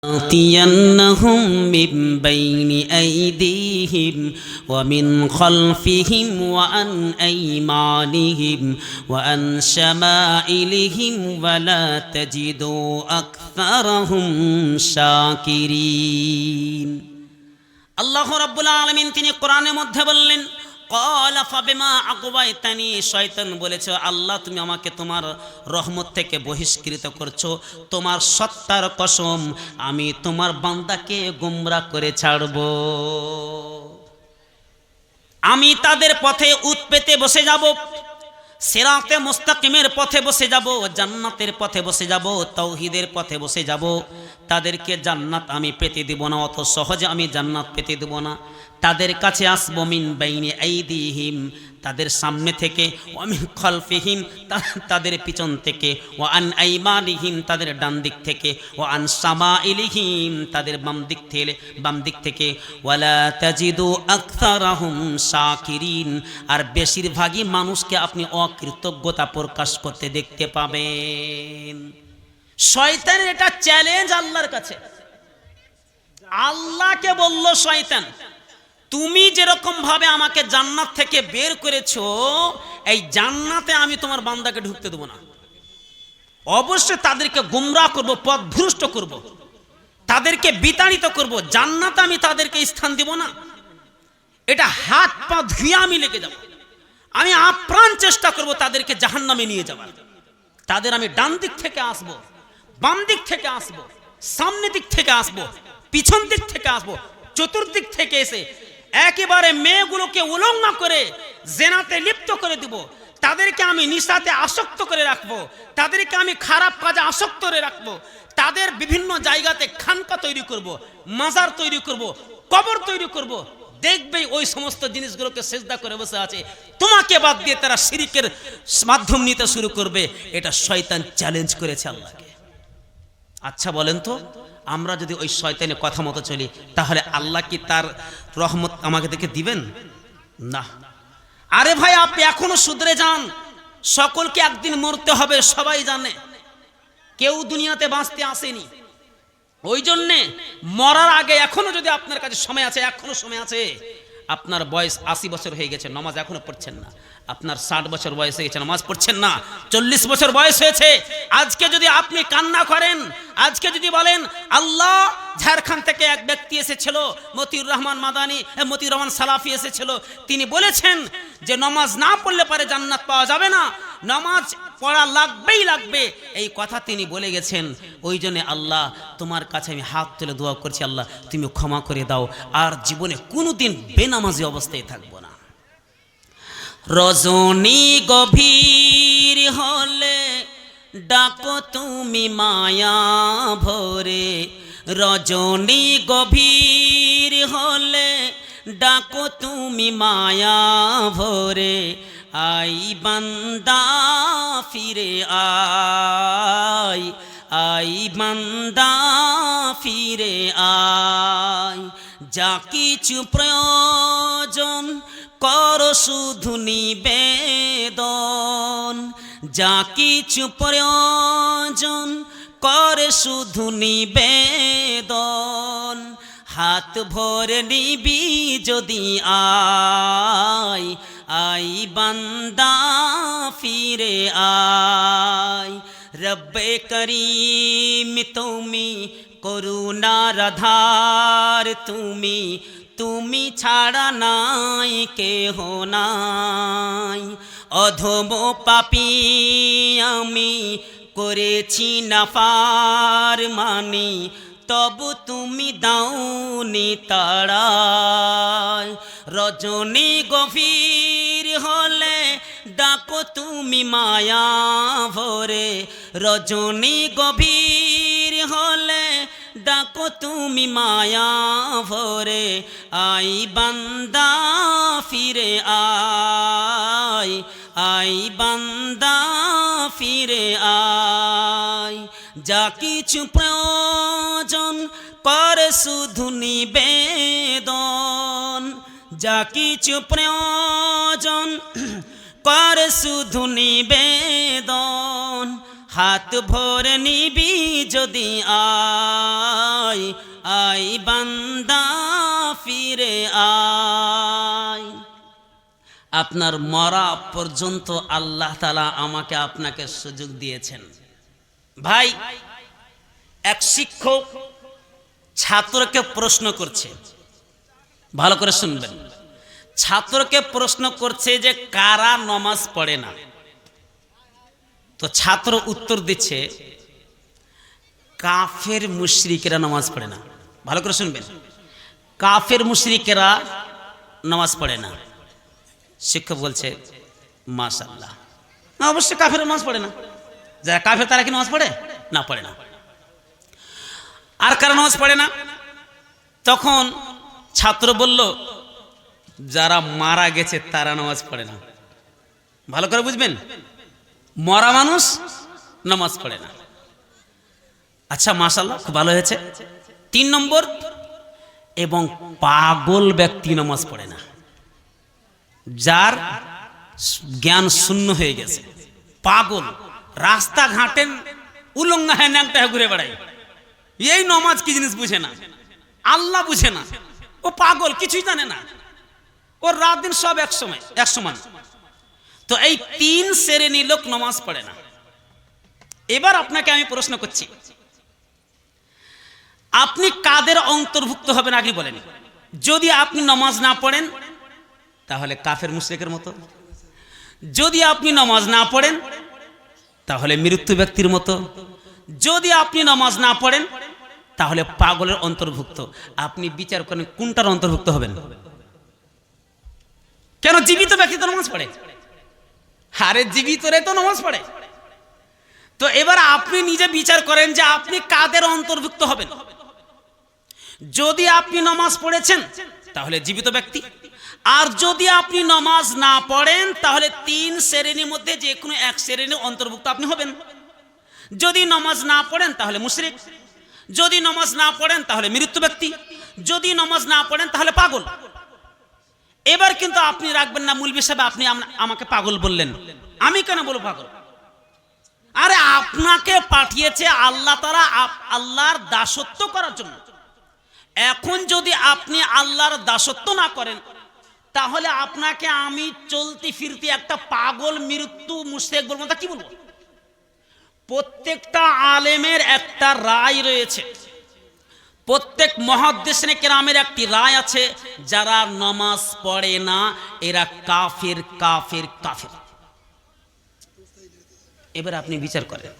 لآتينهم من بين أيديهم ومن خلفهم وعن أيمانهم وعن شمائلهم ولا تجد أكثرهم شاكرين আল্লাহ রাব্বুল আলামিন তিনি কোরআনের মধ্যে বললেন ক্বালা ফাবিমা আগওয়াইতানি শয়তান বলেছে আল্লাহ তুমি আমাকে তোমার রহমত থেকে বহিষ্কৃত করছো তোমার সত্তার কসম আমি তোমার বান্দাকে গোমরাহ করে ছাড়ব আমি তাদের পথে উৎপেতে বসে যাব সিরাতে মুস্তাকিমের পথে বসে যাব জান্নাতের পথে বসে যাব তাওহীদের পথে বসে যাব তাদেরকে জান্নাত আমি পেতে দেব না অত সহজে আমি জান্নাত পেতে দেব না তাদের কাছে আসবো মিন বাইনি আইদিহিম তাদের সামনে থেকে ওয়া মিন খালফিহিম তাদের পিছন থেকে ওয়া আন আইমানিহিম তাদের ডান দিক থেকে ওয়া আন শামাইলিহিম তাদের বাম দিক থেকে ওয়ালা তাজিদু আকসারাহুম শাকিরিন আর বেশিরভাগই মানুষকে আপনি অকৃতজ্ঞতা প্রকাশ করতে দেখতে পাবেন শয়তানের এটা চ্যালেঞ্জ আল্লাহর কাছে আল্লাহকে বলল শয়তান তুমি যেরকম ভাবে আমাকে জান্নাত থেকে বের করেছো এই জান্নাতে আমি তোমার বান্দাকে ঢুকতে দেব না অবশ্যই তাদেরকে গোমরাহ করব পথভ্রষ্ট করব তাদেরকে বিতাড়িত করব জান্নাতে আমি তাদেরকে স্থান দেব না এটা হাত পা ধুয়ে আমি লেগে যাব আমি আপ্রাণ চেষ্টা করব তাদেরকে জাহান্নামে নিয়ে যাওয়ার তাদের আমি ডান দিক থেকে আসব বাম দিক থেকে আসব সামনে দিক থেকে আসব পিছন দিক থেকে আসব চতুর্দিক থেকে এসে একেবারে মেয়েগুলোকে উলঙ্গ করে জেনাতে লিপ্ত করে দিব তাদেরকে আমি নিশাতে আসক্ত করে রাখবো তাদেরকে আমি খারাপ কাজে আসক্ত করে রাখবো তাদের বিভিন্ন জায়গাতে খানকা তৈরি করব মাজার তৈরি করব কবর তৈরি করব দেখবেই ওই সমস্ত জিনিসগুলোকে সেজদা করে বসে আছে তোমাকে বাদ দিয়ে তারা শিরকের মাধ্যম নিতে শুরু করবে এটা শয়তান চ্যালেঞ্জ করেছে আল্লাহকে আচ্ছা বলেন তো আমরা যদি ওই শয়তানের কথা মতো চলি তাহলে আল্লাহ কি তার রহমত আমাকে দেখে দিবেন না আরে ভাই আপনি এখনো শুধরে যান সকলকে একদিন মরতে হবে সবাই জানে কেউ দুনিয়াতে বাঁচতে আসেনি ওই জন্যে মরার আগে এখনো যদি আপনার কাছে সময় আছে এখনো সময় আছে আপনার বয়স 80 বছর হয়ে গেছে নামাজ এখনো পড়ছেন না আপনার 60 বছর বয়স হয়ে গেছে নামাজ পড়ছেন না 40 বছর বয়স হয়েছে আজকে যদি আপনি কান্না করেন আজকে যদি বলেন আল্লাহ ঝাড়খণ্ড থেকে এক ব্যক্তি এসেছিল মতিউর রহমান মাদানী মতিউর রহমান সালাফি এসেছিল তিনি বলেছেন যে নামাজ না পড়লে পরে জান্নাত পাওয়া যাবে না নামাজ পড়া লাগবেই লাগবে এই কথা তিনি বলে গেছেন ওই জন্য আল্লাহ তোমার কাছে আমি হাত তুলে দোয়া করছি আল্লাহ তুমি ক্ষমা করে দাও আর জীবনে কোনোদিন বেনামাজি অবস্থায় থাকবো না রজনী গভীর হলে ডাকো তুমি মায়া ভরে রজনী গভীর হলে ডাকো তুমি মায়া ভরে আই বান্দা ফিরে আয় আই বান্দা ফিরে আয় যা কিছু প্রয়োজন কর শুধু নিবেদন যা কিছু প্রয়োজন করে শুধু নিবেদন হাত ভরে নিবি যদি আয় আই বান্দা ফিরে আয় রব্বে করিম তুমি করুণার আধার তুমি ছাড়া নাই কেহ নাই অধম পাপী আমি করেছি নাফরমানি তবু তুমি দাওনি তাড়ায় রজনী গভীর হলে ডাকো তুমি মায়া ভরে রজনী গভীর হলে ডাকো তুমি মায়া ভরে আই বান্দা ফিরে আয় আই বান্দা ফিরে আয় যা কিছু প্রয়োজন করে শুধু নিবেদন যা কিছু প্রয়োজন করে শুধু নিবেদন হাত ভরে নিবি যদি আয়, আই বান্দা ফিরে আয়। আপনার মরা পর্যন্ত আল্লাহ তাআলা আমাকে আপনাকে সুযোগ দিয়েছেন। ভাই, এক শিক্ষক ছাত্রকে প্রশ্ন করছে, ভালো করে শুনবেন। ছাত্রকে প্রশ্ন করছে যে কারা নামাজ পড়ে না। তো ছাত্র উত্তর দিচ্ছে, কাফের মুশরিকেরা নামাজ পড়ে না। ভালো করে শুনবেন, কাফের মুশরিকেরা নামাজ পড়ে না। শিক্ষক বলছে, মাশাআল্লাহ, অবশ্যই কাফের নামাজ পড়ে না। যারা কাফের তারা কি নামাজ পড়ে না? পড়ে না। আর কারা নামাজ পড়ে না? তখন ছাত্র বলল, যারা মারা গেছে তারা নামাজ পড়ে না। ভালো করে বুঝবেন, মরা মানুষ নামাজ পড়ে না। আচ্ছা, মাশাআল্লাহ, খুব ভালো হয়েছে। 3 নম্বর, এবং পাগল ব্যক্তি নামাজ পড়ে না। যার জ্ঞান শূন্য হয়ে গেছে, পাগল, রাস্তাঘাটে উলঙ্গা হয়ে ন্যাংটা হয়ে ঘুরে বেড়ায়, এই নামাজ কি জিনিস বুঝে না, আল্লাহ বুঝে না, ও পাগল, কিছুই জানে না, ওর রাত দিন সব এক সমান। তো এই 3 শ্রেণীর লোক নামাজ পড়ে না। এবার আপনাকে আমি প্রশ্ন করছি, আপনি কাদের অন্তর্ভুক্ত হবেন আগে বলেন? যদি আপনি নামাজ না পড়েন তাহলে কাফের মুশরিকের মতো, যদি আপনি নামাজ না পড়েন তাহলে মৃত্যু ব্যক্তির মতো, যদি আপনি নামাজ না পড়েন তাহলে পাগলের অন্তর্ভুক্ত। আপনি বিচার করেন কোনটার অন্তর্ভুক্ত হবেন? কেন জীবিত ব্যক্তি তো নামাজ পড়ে, আরে জীবিতরে তো নামাজ পড়ে। তো এবার আপনি নিজে বিচার করেন যে আপনি কাদের অন্তর্ভুক্ত হবেন। যদি আপনি নামাজ পড়েছেন তাহলে জীবিত ব্যক্তি, আর যদি আপনি নামাজ না পড়েন তাহলে 3 শ্রেণীর মধ্যে যে কোনো এক শ্রেণীর অন্তর্ভুক্ত আপনি হবেন। যদি নামাজ না পড়েন তাহলে মুশরিক, যদি নামাজ না পড়েন তাহলে মৃত্যু ব্যক্তি, যদি নামাজ না পড়েন তাহলে পাগল। এবার কিন্তু আপনি রাখবেন না মূলবি সাহেব, আপনি আমাকে পাগল বললেন, আমি কেন বলবো পাগল? আরে আপনাকে পাঠিয়েছে আল্লাহ তাআলা আল্লাহর দাসত্ব করার জন্য। এখন যদি আপনি আল্লাহর দাসত্ব না করেন তাহলে আপনাকে আমি চলতি ফিরতি একটা পাগল মৃত্যু মুশরিক বলবো, তা কি বলবো? প্রত্যেকটা আলেমের একটা রায় রয়েছে, প্রত্যেক মুহাদ্দিসিনে কেরামের একটি রায় আছে, যারা নামাজ পড়ে না এরা কাফের কাফের কাফের। এবার আপনি বিচার করেন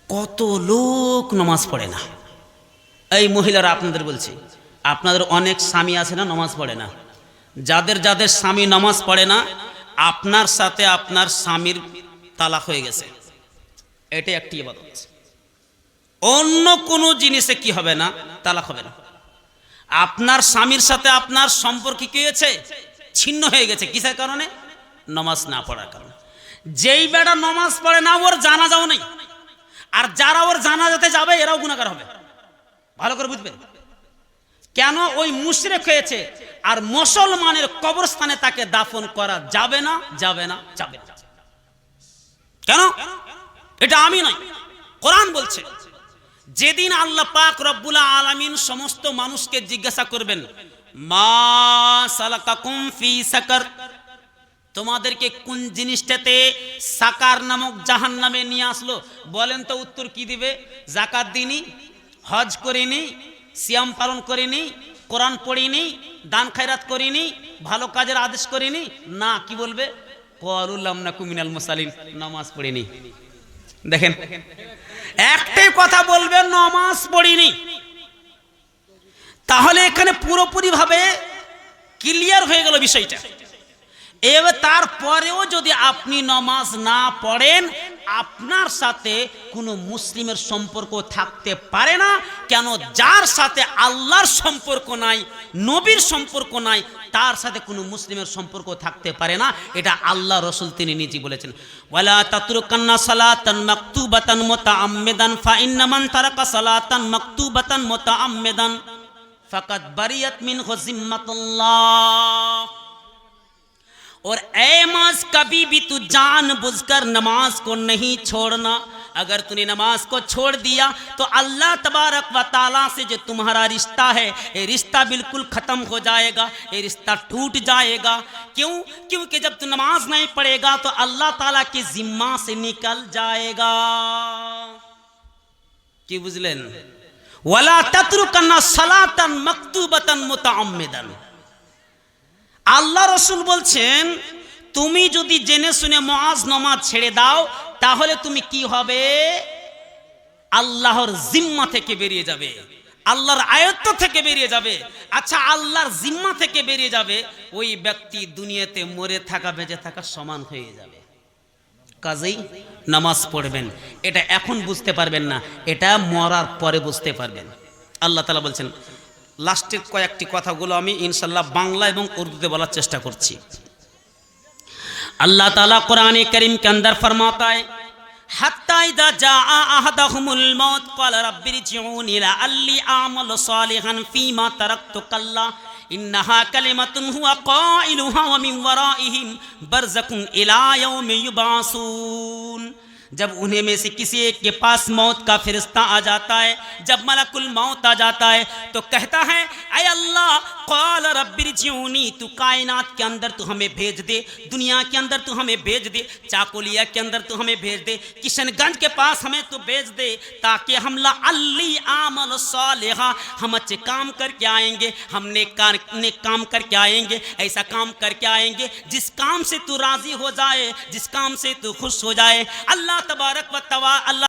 কত লোক নামাজ পড়ে না। এই মহিলারা আপনাদের বলছি, আপনাদের অনেক স্বামী আছে না নামাজ পড়ে না। যাদের যাদের স্বামী নামাজ পড়ে না, আপনার সাথে আপনার স্বামীর তালাক হয়ে গেছে, এটা একটি ইবাদত। অন্য কোনো জিনিসে কি হবে না, তালাক হবে না। আপনার স্বামীর সাথে আপনার সম্পর্ক কি হয়েছে, ছিন্ন হয়ে গেছে, কিসের কারণে? নামাজ না পড়ার কারণে। যেই বেটা নামাজ পড়ে না ওর জানাজাও নেই, আর যারা ওর জানাজাতে যাবে এরাও গুনাহগার হবে। ভালো করে বুঝবেন, কেন? ওই মুশরিক হয়েছে, আর মুসলমানের কবরস্থানে তাকে দাফন করা যাবে না, যাবে না, যাবে না। কেন? এটা আমি নয়, কোরআন বলছে। যেদিন আল্লাহ পাক রব্বুল আলামিন সমস্ত মানুষকে জিজ্ঞাসা করবেন, মা সালাকাকুম ফি সাকার, তোমাদেরকে কোন জিনিসটাতে সাকার নামক জাহান্নামে নিয়ে আসলো? বলেন তো উত্তর কি দিবে? যাকাত দিইনি, হজ করিনি, সিয়াম পালন করিনি, কোরআন পড়িনি, দান খায়রাত করিনি, ভালো কাজের আদেশ করিনি না। কি বলবে? ক্বালু লাম নাকু মিনাল মুসাল্লিন, নামাজ পড়িনি। দেখেন, একটাই কথা বলবে, নামাজ পড়িনি। তাহলে এখানে পুরোপুরি ভাবে ক্লিয়ার হয়ে গেল বিষয়টা। এবার তারপরেও যদি আপনি নামাজ না পড়েন, আপনার সাথে কোনো মুসলিমের সম্পর্ক থাকতে পারে না। কেন? যার সাথে আল্লাহর সম্পর্ক নাই, নবীর সম্পর্ক নাই, তার সাথে কোনো মুসলিমের সম্পর্ক থাকতে পারে না। এটা আল্লাহ রাসূল তিনি নিজে বলেছেন, ওয়ালা তাতরুকান্না সালাতান মাকতুবাতান মুতাআম্মিদান ফা ইন্না মান তারাকা সালাতান মাকতুবাতান মুতাআম্মিদান ফাকাদ বারিয়াত মিনহু জিম্মাতুল্লাহ और ऐ मास कभी भी तू जानबूझकर नमाज को नहीं छोड़ना। अगर तूने नमाज को छोड़ दिया तो अल्लाह तबारक व ताला से जो तुम्हारा रिश्ता है ये रिश्ता बिल्कुल ख़त्म हो जाएगा, ये रिश्ता टूट जाएगा। क्यों? क्योंकि जब तू नमाज नहीं पढ़ेगा तो अल्लाह ताला के जिम्मा से निकल जाएगा। कि बुझलेन? वला तत्रुकन्ना सलातन मकतूबतन मुताअम्मिदन। আল্লাহ রসুল বলছেন তুমি যদি জেনে শুনে মুআজ নামাজ ছেড়ে দাও তাহলে তুমি কি হবে? আল্লাহর জিম্মা থেকে বেরিয়ে যাবে, আল্লাহর আয়ত্ত থেকে বেরিয়ে যাবে। আচ্ছা, আল্লাহর জিম্মা থেকে বেরিয়ে যাবে, ওই ব্যক্তি দুনিয়াতে মরে থাকা বেঁচে থাকা সমান হয়ে যাবে। কাজেই নামাজ পড়বেন। এটা এখন বুঝতে পারবেন না, এটা মরার পরে বুঝতে পারবেন। আল্লাহ তাআলা বলছেন, লাস্টের কয়েকটি কথাগুলো আমি ইনশাল্লাহ বাংলা এবং উর্দুতে বলার চেষ্টা করছি। अल्लाह ताला कुरान करीम के अंदर फरमाता है, हत्ता इज़ा जाअ अहदहुमुल मौत क़ाल रब्बिरजिऊनी लअल्ली आमलु सालिहन फ़ीमा तरक्तु कल्ला इन्नहा कलिमतुन हुवा क़ाइलुहा व मिन वराइहिम बरज़खुन इला यौमि युबासून। जब उन्हें में से किसी एक के पास मौत का फरिश्ता आ जाता है, जब मलकुल मौत आ जाता है तो कहता है, ऐ अल्लाह क़ाल रब्बिरजिऊनी, तू कायनात के अंदर तू हमें भेज दे, दुनिया के अंदर तू हमें भेज दे, चाकुलिया के अंदर तू हमें भेज दे, किशनगंज के पास हमें तू भेज दे, ताकि हम लअल्ली आमल सालिहा, हम अच्छे काम करके आएंगे, हम नेक काम करके आएंगे, ऐसा काम करके आएंगे जिस काम से तू राज़ी हो जाए, जिस काम से तू खुश हो जाए। अल्लाह तबारक व तआला